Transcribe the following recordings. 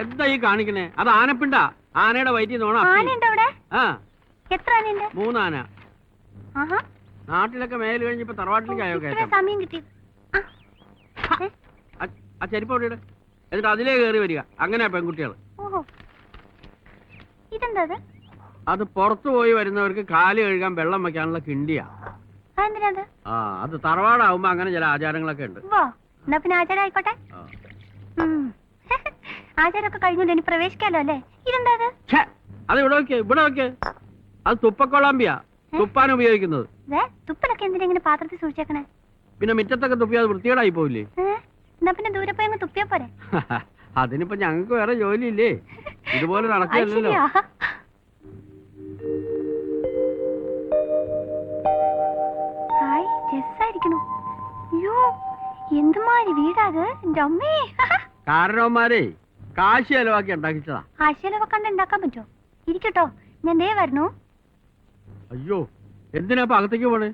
എന്താ ഈ കാണിക്കണേ? അത് ആനപ്പിണ്ട. ആനയുടെ വയറ്റിൽ നോണ. എത്ര ആനയുണ്ട്? 3 ആന. നാട്ടിലൊക്കെ മേല് കഴിഞ്ഞപ്പോ തറവാട്ടിലേക്കായോ സമയം കിട്ടി. ആ ചെരുപ്പ് അവിടെ എന്നിട്ട് അതിലേ കയറി വരിക. അങ്ങനെയാ പെൺകുട്ടികൾ. ഇതെന്താ? അത് പുറത്തു പോയി വരുന്നവർക്ക് കാല് കഴുകാൻ വെള്ളം വെക്കാനുള്ള കിണ്ടിയാ. ആ അത് തറവാടാവുമ്പോ അങ്ങനെ ചില ആചാരങ്ങളൊക്കെ ഉണ്ട്. പിന്നെ ആചാരം ആയിക്കോട്ടെ. ആചാരമൊക്കെ കഴിഞ്ഞിട്ട് ഇനി പ്രവേശിക്കാലോ അല്ലേ? ഇതെന്താ? അത് ഇവിടെ വെക്ക്, ഇവിടെ വെക്ക്. അത് തുപ്പക്കൊളാമ്പിയാ, തുപ്പാൻ ഉപയോഗിക്കുന്നത്. തുപ്പലൊക്കെ എന്തിനാ ഇങ്ങനെ പാത്രത്തിൽ സൂക്ഷിച്ചേക്കണേ? പിന്നെ മിറ്റത്തൊക്കെ തുപ്പി അത് വൃത്തികേടായി പോയില്ലേ? എന്നാ പിന്നെ ദൂരെ പോയി തുപ്പിയാ പോരെ? അതിനിപ്പോ ഞങ്ങൾക്ക് വേറെ ജോലിയില്ലേ? ഇതുപോലെ നടക്കില്ലല്ലോ. എന്തുമാതിരി വീടാത് എന്റെ അമ്മേ. കാരണവന്മാരെ കാശി ചെലവാക്കി ഉണ്ടാക്കിച്ചതാ. കാശി ചെലവാക്കാണ്ട് ഉണ്ടാക്കാൻ പറ്റോ? ഇരിക്കട്ടോ, ഞാൻ ദേ വരണു. അയ്യോ എന്തിനാ അകത്തേക്ക് പോണേ?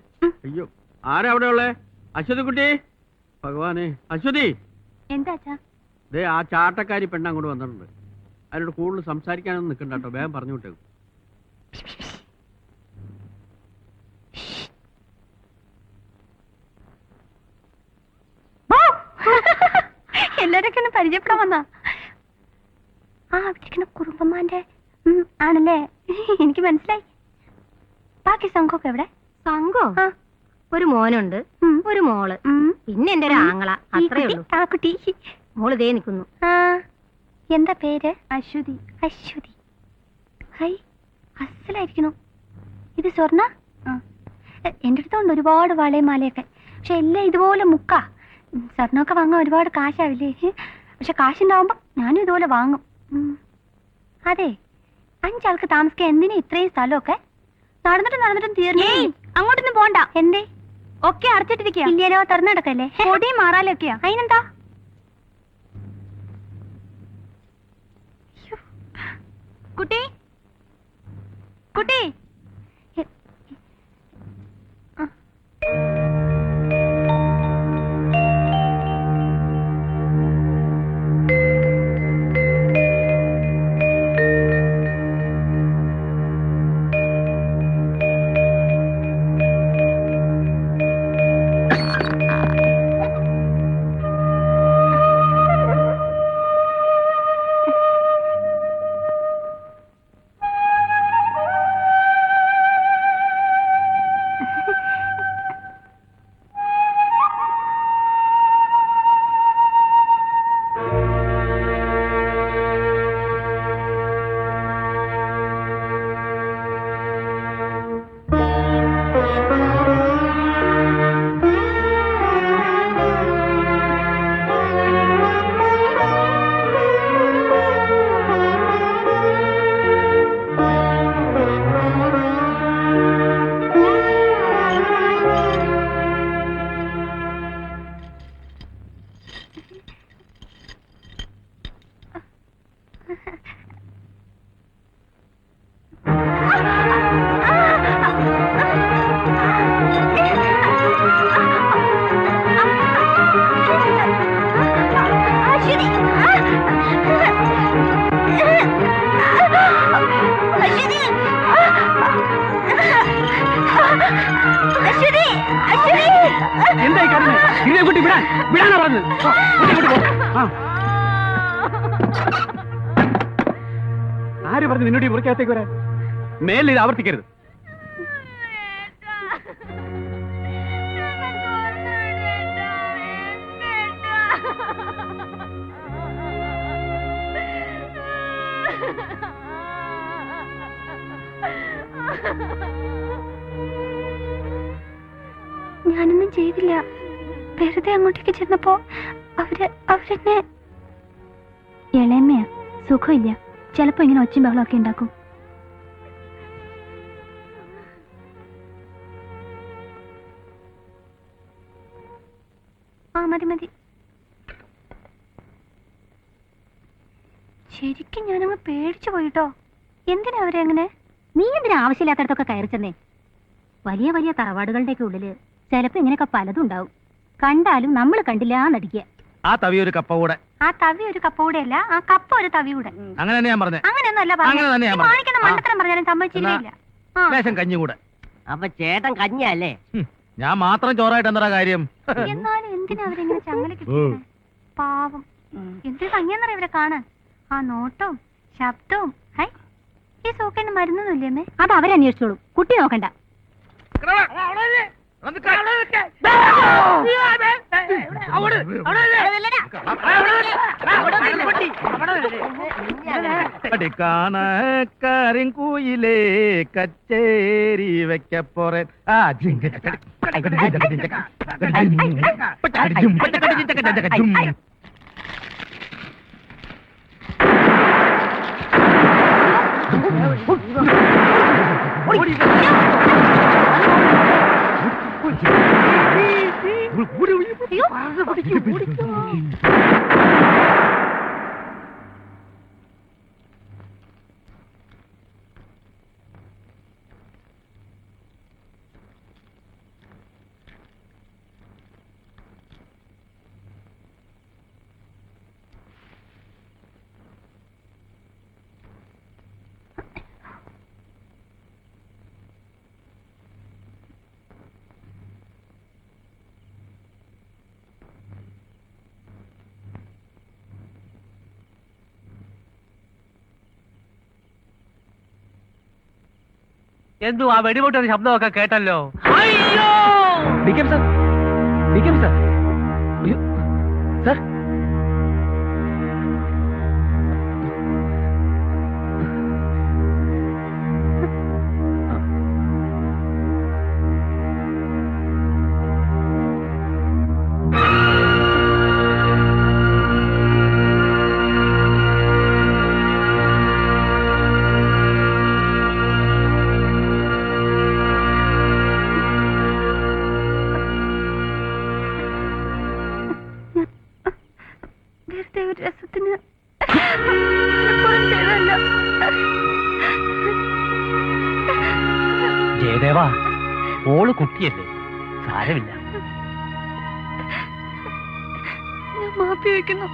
അയ്യോ ആരാ അവിടെ ഉള്ളേ? അശ്വതി കുട്ടി, ഭഗവാനെ. അശ്വതി. എന്താ? ദേ ആ ചാട്ടക്കാരി പെണ്ണ് അങ്ങോട്ട് വന്നിട്ടുണ്ട്. അതിനോട് കൂടുതൽ സംസാരിക്കാനൊന്നും നിൽക്കണ്ട കേട്ടോ. വേഗം പറഞ്ഞു വിട്ടേക്കും. എല്ലാരൊക്കെ ഒന്ന് പരിചയപ്പെടാൻ വന്നാ? അവിടെ കുറുമ്പന്മാന്റെ ആണല്ലേ? എനിക്ക് മനസ്സിലായി. ബാക്കി സംഘമൊക്കെ എവിടെ? സംഘോ? ഒരു മോനുണ്ട്, ഒരു മോള്, പിന്നെ എന്റെ ഒരു ആങ്ങള. അത്രേ ഉള്ളൂ. ആ കുട്ടി മോള് ദേ നിൽക്കുന്നു. എന്താ പേര്? അശ്വതി. അശ്വതി. ഹൈ, അസലായിരിക്കണു. ഇത് സ്വർണ്ണ? എന്റെ അടുത്തുണ്ട് ഒരുപാട് വളയും മാലയൊക്കെ. പക്ഷെ എല്ലാം ഇതുപോലെ മുക്കാ. സ്വർണ്ണമൊക്കെ വാങ്ങാൻ ഒരുപാട് കാശാവില്ലേ? പക്ഷെ കാശുണ്ടാവുമ്പോ ഞാനും ഇതുപോലെ വാങ്ങും. അതെ, 5 ആൾക്ക് താമസിക്കാൻ എന്തിനാ ഇത്രയും സ്ഥലമൊക്കെ? നടന്നിട്ടും തീർന്നു. അങ്ങോട്ടൊന്നും പോണ്ട. എന്തേ? ഒക്കെ അടച്ചിട്ടിരിക്കുക. ഇല്ലല്ലോ, തുറന്നു നടക്കല്ലേ? പൊടിയും മാറാലൊക്കെയാ. അതിനെന്താ? കുട്ടി കുട്ടി ആര് പറഞ്ഞു നിന്നോട് ഈ മുറിക്കകത്തേക്ക് വരാൻ? മേലിൽ ഇത് ആവർത്തിക്കരുത്. ഞാനൊന്നും ചെയ്തില്ല. വെറുതെ അങ്ങോട്ടേക്ക് ചെന്നപ്പോ അവരെന്നെ. ഇളയമ്മയാ, സുഖമില്ല. ചിലപ്പോ ഇങ്ങനെ ഒച്ചയും ബഹളമൊക്കെ ഉണ്ടാക്കും. മതി. ശരിക്കും ഞാനങ്ങ് പേടിച്ചു പോയിട്ടോ. എന്തിനാ അവരെ അങ്ങനെ? നീ എന്തിനാ ആവശ്യമില്ലാത്തടത്തൊക്കെ കയറി ചെന്നേ? വലിയ വലിയ തറവാടുകളുടെയൊക്കെ ഉള്ളില് ചിലപ്പോ ഇങ്ങനെയൊക്കെ പലതും ഉണ്ടാവും. കണ്ടാലും നമ്മൾ കണ്ടില്ല നടിക്കുക. ആ തവിയൊരു കപ്പ കൂടെ ആ തവി ഒരു കപ്പ കൂടെ അല്ല, ആ കപ്പ ഒരു തവി കൂടെ. അങ്ങനെ തന്നെ ഞാൻ പറഞ്ഞേ. അങ്ങനെയൊന്നും അല്ല കാണിക്കുന്ന മണ്ടത്തരം പറഞ്ഞാലും സമ്മതിച്ചില്ല. ലേശം കഞ്ഞി കൂടെ. അപ്പൊ ചേട്ടൻ കഞ്ഞല്ലേ? ഞാൻ മാത്രം ചോറായിട്ട് എന്താ കാര്യം? എന്നാലും എന്തിനാ അവരെങ്ങനെ ചങ്ങല കിട്ടുന്നത്? പാവം, എന്തൊരു ഭംഗിയെന്നറിയ ഇവരെ കാണാൻ. ആ നോട്ടവും ശബ്ദവും. ഈ സൂക്കേണ്ട മരുന്നൊന്നുമില്ലേ? അത് അവരന്വേഷിച്ചോളൂ, കുട്ടി നോക്കണ്ട. കരിങ്കൂയിലേ കച്ചേരി വെക്കപ്പോറേ. എന്തു ആ വെടിപൊട്ടൊരു ശബ്ദമൊക്കെ കേട്ടല്ലോ. രസത്തിന് ജയദേവാ, ഓള് കുട്ടിയല്ലേ, സാരമില്ല. ഞാൻ മാപ്പി വയ്ക്കുന്നു.